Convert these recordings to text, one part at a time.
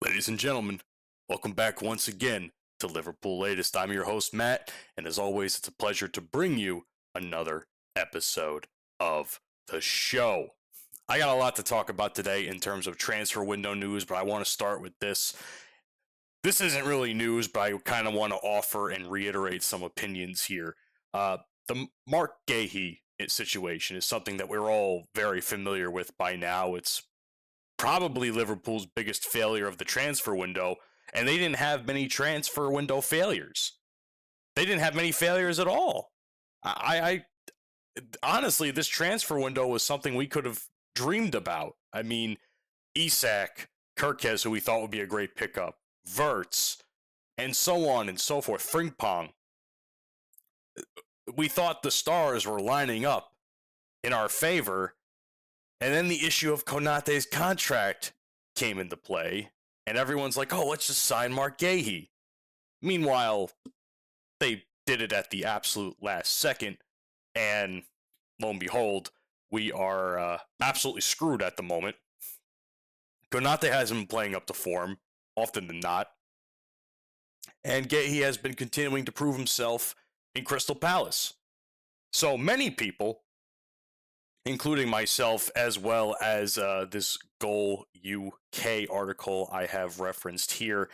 Ladies and gentlemen, welcome back once again to Liverpool Latest. I'm your host, Matt, and as always, it's a pleasure to bring you another episode of the show. I got a lot to talk about today in terms of transfer window news, but I want to start with this. This isn't really news, but I kind of want to offer and reiterate some opinions here. The Mark Gahey situation is something that we're all very familiar with by now. It's probably Liverpool's biggest failure of the transfer window, and they didn't have many transfer window failures. They didn't have many failures at all. I honestly, this transfer window was something we could have dreamed about. I mean, Isak, Kirkes, who we thought would be a great pickup, Verts, and so on and so forth, Frimpong. We thought the stars were lining up in our favor, and then the issue of Konate's contract came into play, and everyone's like, oh, let's just sign Mark Gahey. Meanwhile, they did it at the absolute last second, and lo and behold, we are absolutely screwed at the moment. Konate hasn't been playing up to form, often than not, and Gahey has been continuing to prove himself in Crystal Palace. So many people, including myself, as well as this Goal UK article I have referenced here,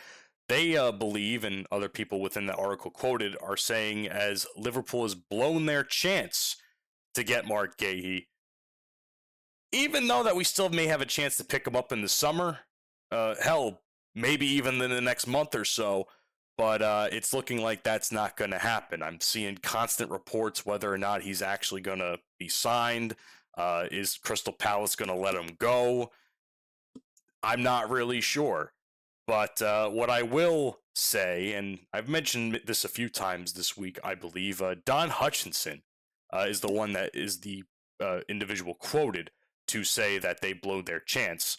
they believe, and other people within the article quoted are saying, as Liverpool has blown their chance to get Mark Gahey, even though that we still may have a chance to pick him up in the summer, hell, maybe even in the next month or so, but it's looking like that's not going to happen. I'm seeing constant reports whether or not he's actually going to be signed. Is Crystal Palace going to let him go? I'm not really sure. But what I will say, and I've mentioned this a few times this week, I believe, Don Hutchinson is the one that is the individual quoted to say that they blew their chance.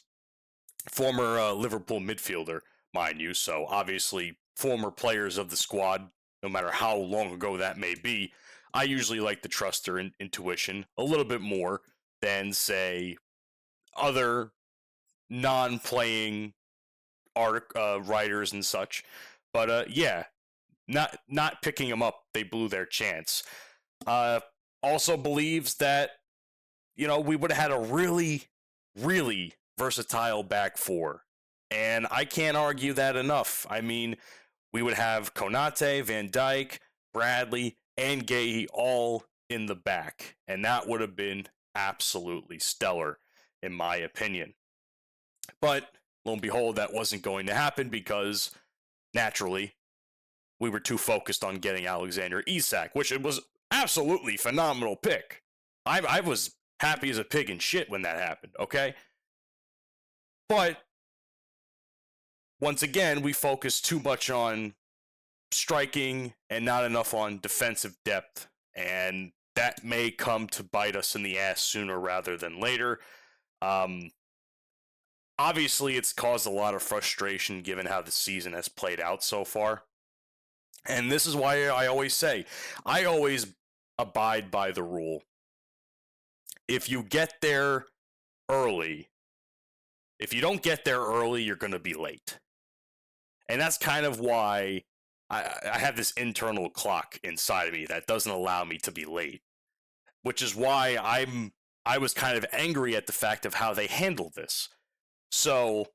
Former Liverpool midfielder, mind you, so obviously former players of the squad, no matter how long ago that may be. I usually like to trust their intuition a little bit more than, say, other non-playing writers and such. But yeah, not picking them up, they blew their chance. Also believes that, we would have had a really, really versatile back four. And I can't argue that enough. I mean, we would have Konate, Van Dijk, Bradley, and Gahey all in the back. And that would have been absolutely stellar, in my opinion. But, lo and behold, that wasn't going to happen because, naturally, we were too focused on getting Alexander Isak, which it was absolutely phenomenal pick. I was happy as a pig in shit when that happened, okay? But once again, we focused too much on striking and not enough on defensive depth, and that may come to bite us in the ass sooner rather than later. Obviously, it's caused a lot of frustration given how the season has played out so far. And this is why I always say, I always abide by the rule. If you get there early, if you don't get there early, you're going to be late. And that's kind of why I have this internal clock inside of me that doesn't allow me to be late. Which is why I was kind of angry at the fact of how they handled this. So,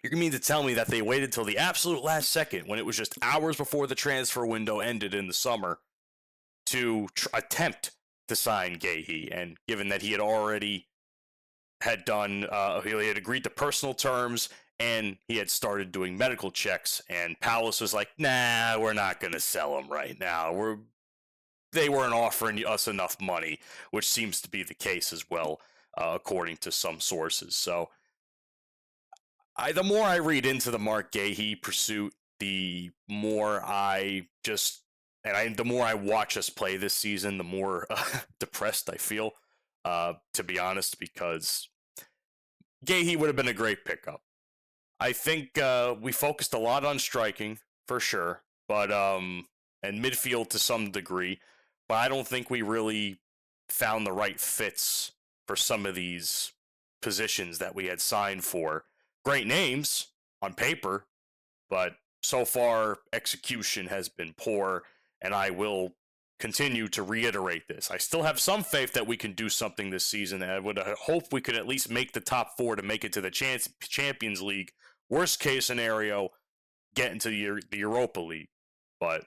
you're going to mean to tell me that they waited till the absolute last second, when it was just hours before the transfer window ended in the summer, to attempt to sign Gahey, and given that he had already had done, he had agreed to personal terms, and he had started doing medical checks, and Palace was like, nah, we're not going to sell him right now. They weren't offering us enough money, which seems to be the case as well, according to some sources. So, the more I read into the Mark Gahey pursuit, the more the more I watch us play this season, the more depressed I feel, to be honest, because Gahey would have been a great pickup. I think we focused a lot on striking, for sure, but and midfield to some degree, but I don't think we really found the right fits for some of these positions that we had signed for. Great names on paper, but so far execution has been poor, and I will continue to reiterate this. I still have some faith that we can do something this season, and I would hope we could at least make the top 4 to make it to the Champions League. Worst case scenario, get into the Europa League, but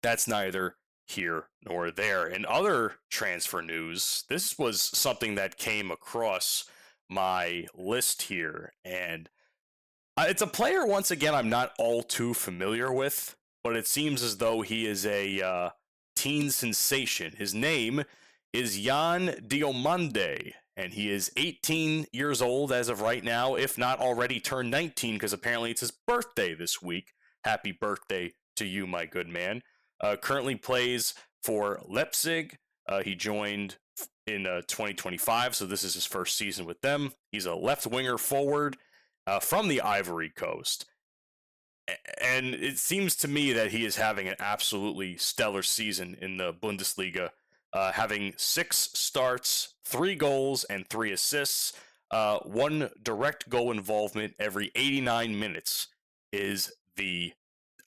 that's neither here nor there. In other transfer news, this was something that came across my list here, and it's a player, once again, I'm not all too familiar with, but it seems as though he is a teen sensation. His name is Jan Diomande, and he is 18 years old as of right now, if not already turned 19, because apparently it's his birthday this week. Happy birthday to you, my good man. Currently plays for Leipzig. He joined in 2025, so this is his first season with them. He's a left winger forward from the Ivory Coast. And it seems to me that he is having an absolutely stellar season in the Bundesliga, having 6 starts, 3 goals, and 3 assists. 1 direct goal involvement every 89 minutes is the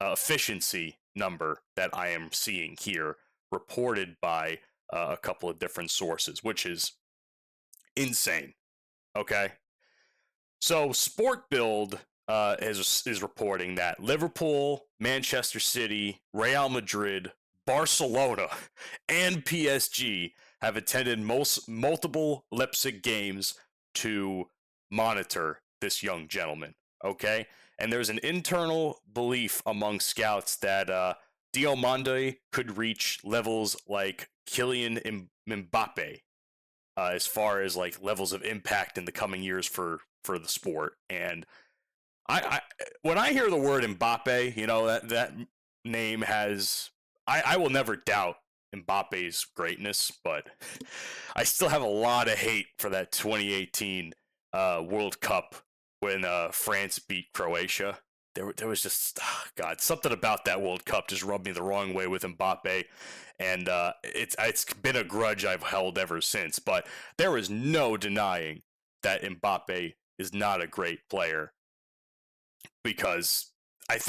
efficiency number that I am seeing here, reported by a couple of different sources, which is insane. Okay? So Sport Build is reporting that Liverpool, Manchester City, Real Madrid, Barcelona, and PSG have attended multiple Leipzig games to monitor this young gentleman, okay? And there's an internal belief among scouts that Diomande could reach levels like Kylian Mbappe as far as like levels of impact in the coming years for the sport. And I when I hear the word Mbappe, you know, that name has, I will never doubt Mbappe's greatness, but I still have a lot of hate for that 2018 World Cup when France beat Croatia. There was just, God, something about that World Cup just rubbed me the wrong way with Mbappe, and it's been a grudge I've held ever since. But there is no denying that Mbappe is not a great player, because I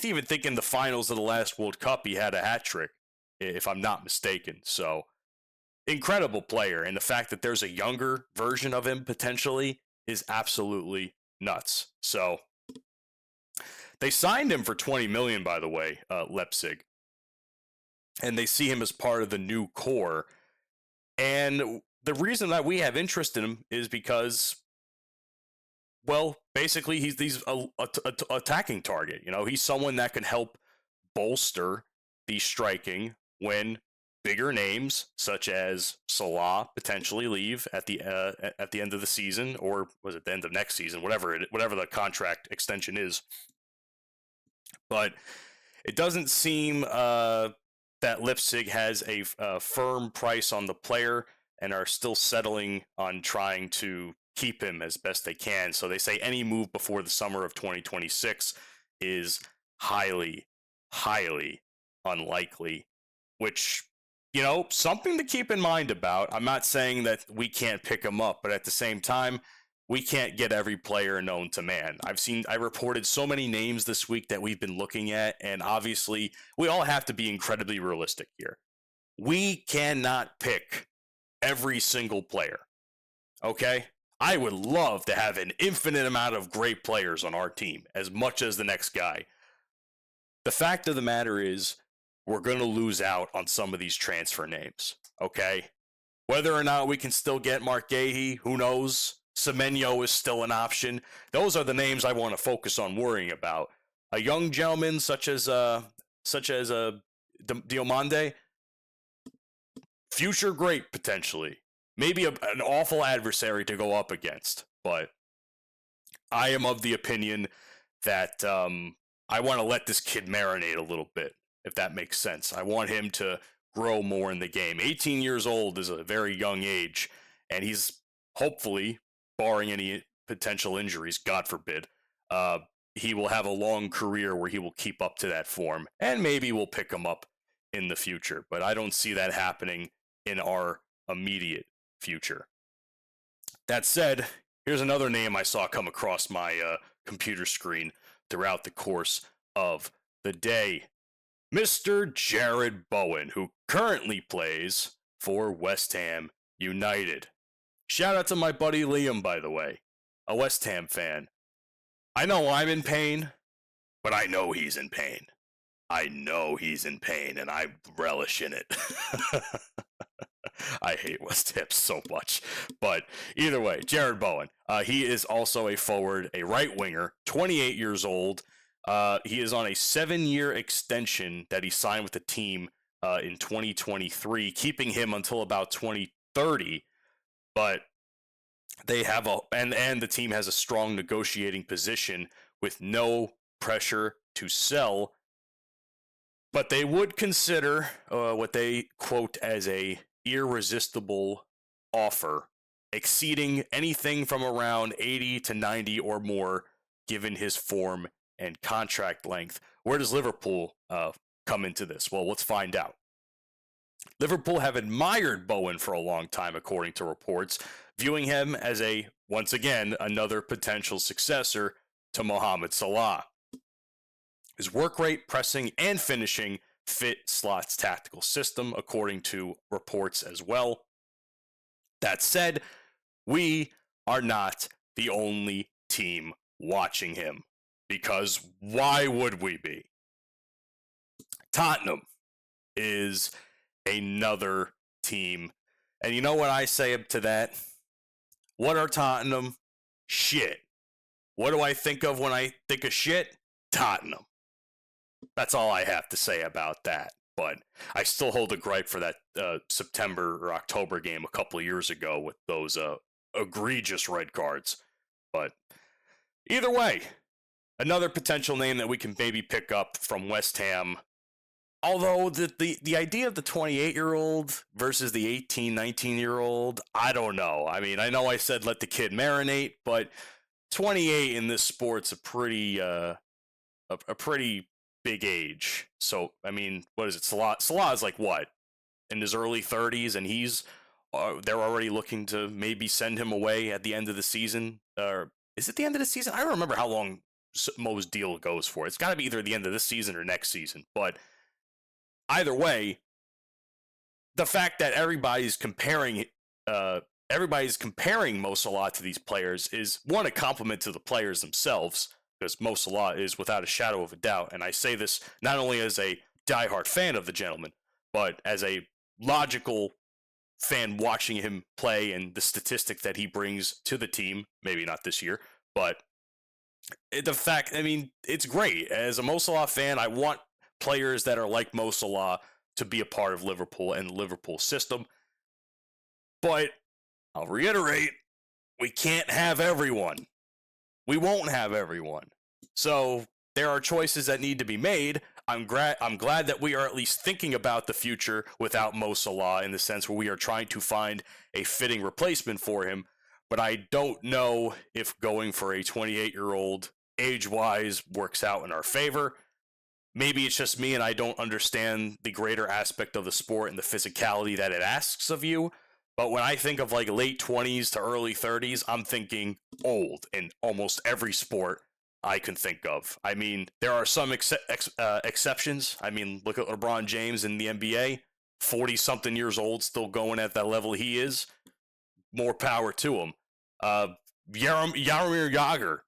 even think in the finals of the last World Cup he had a hat trick, if I'm not mistaken. So incredible player, and the fact that there's a younger version of him potentially is absolutely nuts. So they signed him for 20 million, by the way, Leipzig, and they see him as part of the new core. And the reason that we have interest in him is because, well, basically he's a attacking target. You know, he's someone that can help bolster the striking when bigger names such as Salah potentially leave at the end of the season, or was it the end of next season, whatever the contract extension is. But it doesn't seem that Leipzig has a firm price on the player and are still settling on trying to keep him as best they can. So they say any move before the summer of 2026 is highly, highly unlikely, which, you know, something to keep in mind about. I'm not saying that we can't pick him up, but at the same time, we can't get every player known to man. I reported so many names this week that we've been looking at, and obviously we all have to be incredibly realistic here. We cannot pick every single player, okay? I would love to have an infinite amount of great players on our team, as much as the next guy. The fact of the matter is, we're going to lose out on some of these transfer names, okay? Whether or not we can still get Mark Gahey, who knows? Semenyo is still an option. Those are the names I want to focus on worrying about. A young gentleman such as Diomande, future great potentially. Maybe an awful adversary to go up against, but I am of the opinion that I want to let this kid marinate a little bit, if that makes sense. I want him to grow more in the game. 18 years old is a very young age, and he's hopefully, barring any potential injuries, God forbid, he will have a long career where he will keep up to that form, and maybe we'll pick him up in the future. But I don't see that happening in our immediate future. That said, here's another name I saw come across my computer screen throughout the course of the day. Mr. Jared Bowen, who currently plays for West Ham United. Shout out to my buddy Liam, by the way, a West Ham fan. I know I'm in pain, but I know he's in pain. I know he's in pain, and I relish in it. I hate West Ham so much. But either way, Jared Bowen. He is also a forward, a right winger, 28 years old. He is on a 7-year extension that he signed with the team in 2023, keeping him until about 2030. But they have and the team has a strong negotiating position with no pressure to sell. But they would consider what they quote as a irresistible offer, exceeding anything from around 80 to 90 or more, given his form and contract length. Where does Liverpool come into this? Well, let's find out. Liverpool have admired Bowen for a long time, according to reports, viewing him as once again, another potential successor to Mohamed Salah. His work rate, pressing, and finishing fit Slot's tactical system, according to reports as well. That said, we are not the only team watching him, because why would we be? Tottenham is another team. And you know what I say to that? What are Tottenham? Shit. What do I think of when I think of shit? Tottenham. That's all I have to say about that. But I still hold a gripe for that September or October game a couple of years ago with those egregious red cards. But either way, another potential name that we can maybe pick up from West Ham. Although the idea of the 28-year-old versus the 18, 19-year-old, I don't know. I mean, I know I said let the kid marinate, but 28 in this sport's a pretty big age. So, I mean, what is it? Salah is like what? In his early 30s, and they're already looking to maybe send him away at the end of the season. Or is it the end of the season? I don't remember how long Mo's deal goes for. It's got to be either the end of this season or next season. But either way, the fact that everybody's comparing Mo Salah to these players is, one, a compliment to the players themselves, because Mo Salah is without a shadow of a doubt. And I say this not only as a diehard fan of the gentleman, but as a logical fan watching him play and the statistic that he brings to the team. Maybe not this year, but the fact, I mean, it's great. As a Mo Salah fan, I want players that are like Mo Salah to be a part of Liverpool and the Liverpool system. But I'll reiterate, we can't have everyone. We won't have everyone. So there are choices that need to be made. I'm glad that we are at least thinking about the future without Mo Salah, in the sense where we are trying to find a fitting replacement for him. But I don't know if going for a 28-year-old age-wise works out in our favor. Maybe it's just me and I don't understand the greater aspect of the sport and the physicality that it asks of you. But when I think of like late 20s to early 30s, I'm thinking old in almost every sport I can think of. I mean, there are some exceptions. I mean, look at LeBron James in the NBA, 40-something years old, still going at that level he is. More power to him. Jaromir Jagr,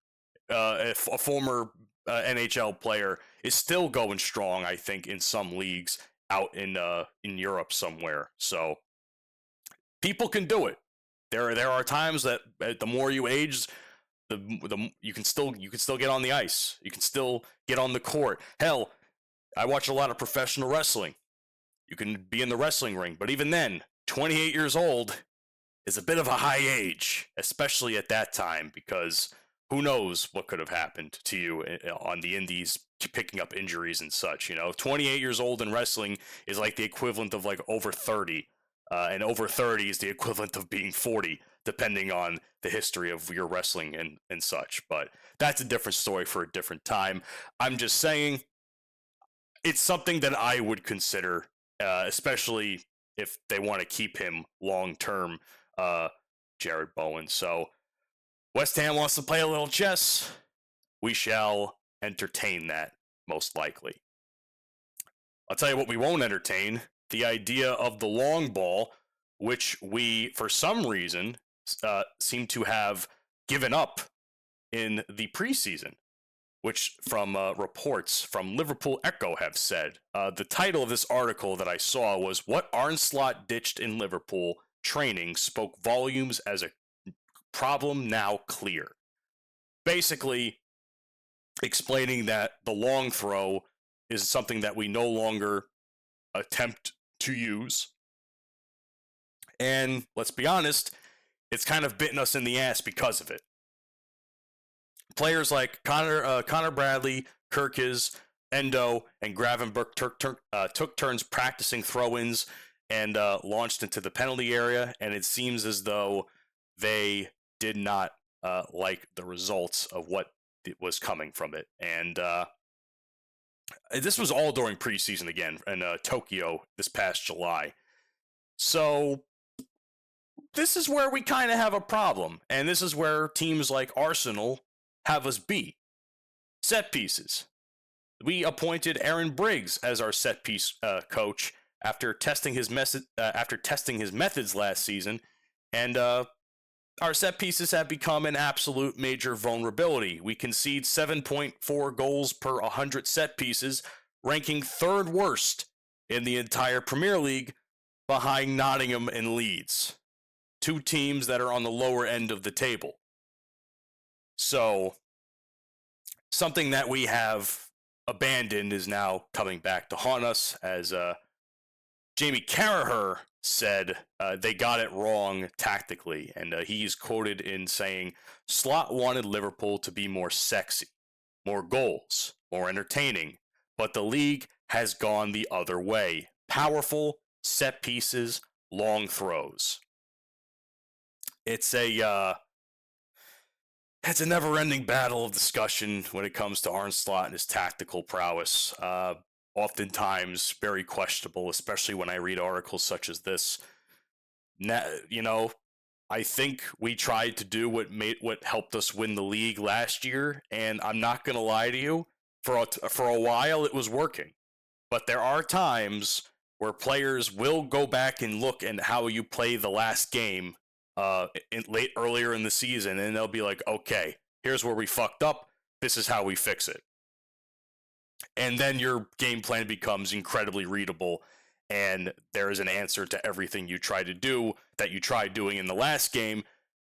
a former NHL player, is still going strong, I think, in some leagues out in Europe somewhere. So people can do it. There are times that the more you age, the you can still get on the ice. You can still get on the court. Hell, I watch a lot of professional wrestling. You can be in the wrestling ring, but even then, 28 years old is a bit of a high age, especially at that time, because who knows what could have happened to you on the indies, picking up injuries and such. 28 years old in wrestling is like the equivalent of like over 30. And over 30 is the equivalent of being 40, depending on the history of your wrestling and such. But that's a different story for a different time. I'm just saying it's something that I would consider, especially if they want to keep him long-term, Jared Bowen. So West Ham wants to play a little chess. we shall entertain that, most likely. I'll tell you what we won't entertain, the idea of the long ball, which we, for some reason, seem to have given up in the preseason, which from reports from Liverpool Echo have said. The title of this article that I saw was "What Arne Slot Ditched in Liverpool Training Spoke Volumes as a Problem Now Clear." Basically, explaining that the long throw is something that we no longer attempt to use. And let's be honest, it's kind of bitten us in the ass because of it. Players like Connor Bradley, Kirkes, Endo, and Gravenberch took turns practicing throw-ins and launched into the penalty area, and it seems as though they did not like the results of what was coming from it. And this was all during preseason again in Tokyo this past July. So this is where we kind of have a problem, and this is where teams like Arsenal have us beat. Set pieces. We appointed Aaron Briggs as our set piece coach after testing his methods last season, and our set pieces have become an absolute major vulnerability. We concede 7.4 goals per 100 set pieces, ranking third worst in the entire Premier League, behind Nottingham and Leeds, two teams that are on the lower end of the table. So, something that we have abandoned is now coming back to haunt us, as Jamie Carragher said they got it wrong tactically, and he's quoted in saying, "Slot wanted Liverpool to be more sexy, more goals, more entertaining, but the league has gone the other way. Powerful, set pieces, long throws." It's a never-ending battle of discussion when it comes to Arne Slot and his tactical prowess. Oftentimes very questionable, especially when I read articles such as this. I think we tried to do what helped us win the league last year, and I'm not going to lie to you, for a while it was working. But there are times where players will go back and look at how you play the last game earlier in the season, and they'll be like, okay, here's where we fucked up, this is how we fix it. And then your game plan becomes incredibly readable, and there is an answer to everything you try to do that you tried doing in the last game,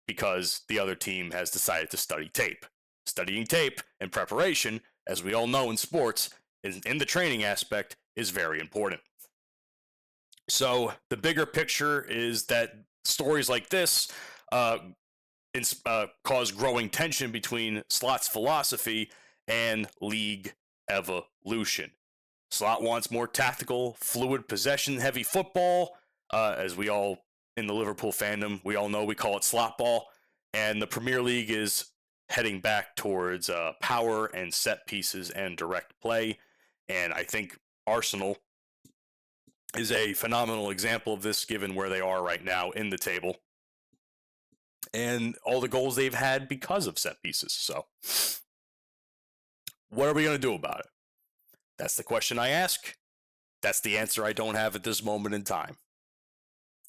because the other team has decided to study tape. Studying tape and preparation, as we all know in sports, in the training aspect, is very important. So the bigger picture is that stories like this cause growing tension between Slot's philosophy and league evolution. Slot wants more tactical, fluid, possession-heavy football, as we all in the Liverpool fandom, we all know we call it slot ball, and the Premier League is heading back towards power and set pieces and direct play, and I think Arsenal is a phenomenal example of this, given where they are right now in the table and all the goals they've had because of set pieces. So what are we going to do about it? That's the question I ask. That's the answer I don't have at this moment in time.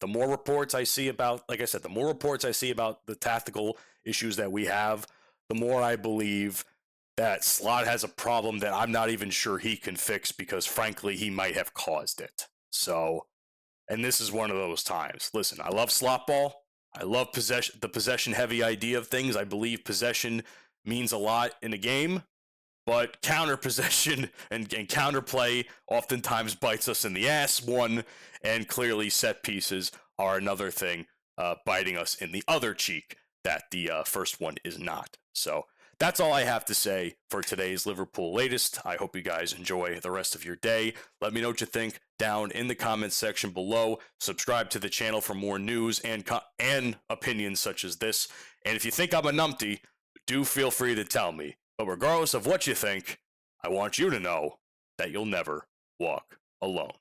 The more reports I see about, like I said, the more reports I see about the tactical issues that we have, the more I believe that Slot has a problem that I'm not even sure he can fix, because frankly, he might have caused it. So, and this is one of those times. Listen, I love slot ball. I love the possession-heavy idea of things. I believe possession means a lot in a game, but counter possession and counterplay oftentimes bites us in the ass, one, and clearly set pieces are another thing biting us in the other cheek that the first one is not. So that's all I have to say for today's Liverpool Latest. I hope you guys enjoy the rest of your day. Let me know what you think down in the comments section below. Subscribe to the channel for more news and opinions such as this. And if you think I'm a numpty, do feel free to tell me. But regardless of what you think, I want you to know that you'll never walk alone.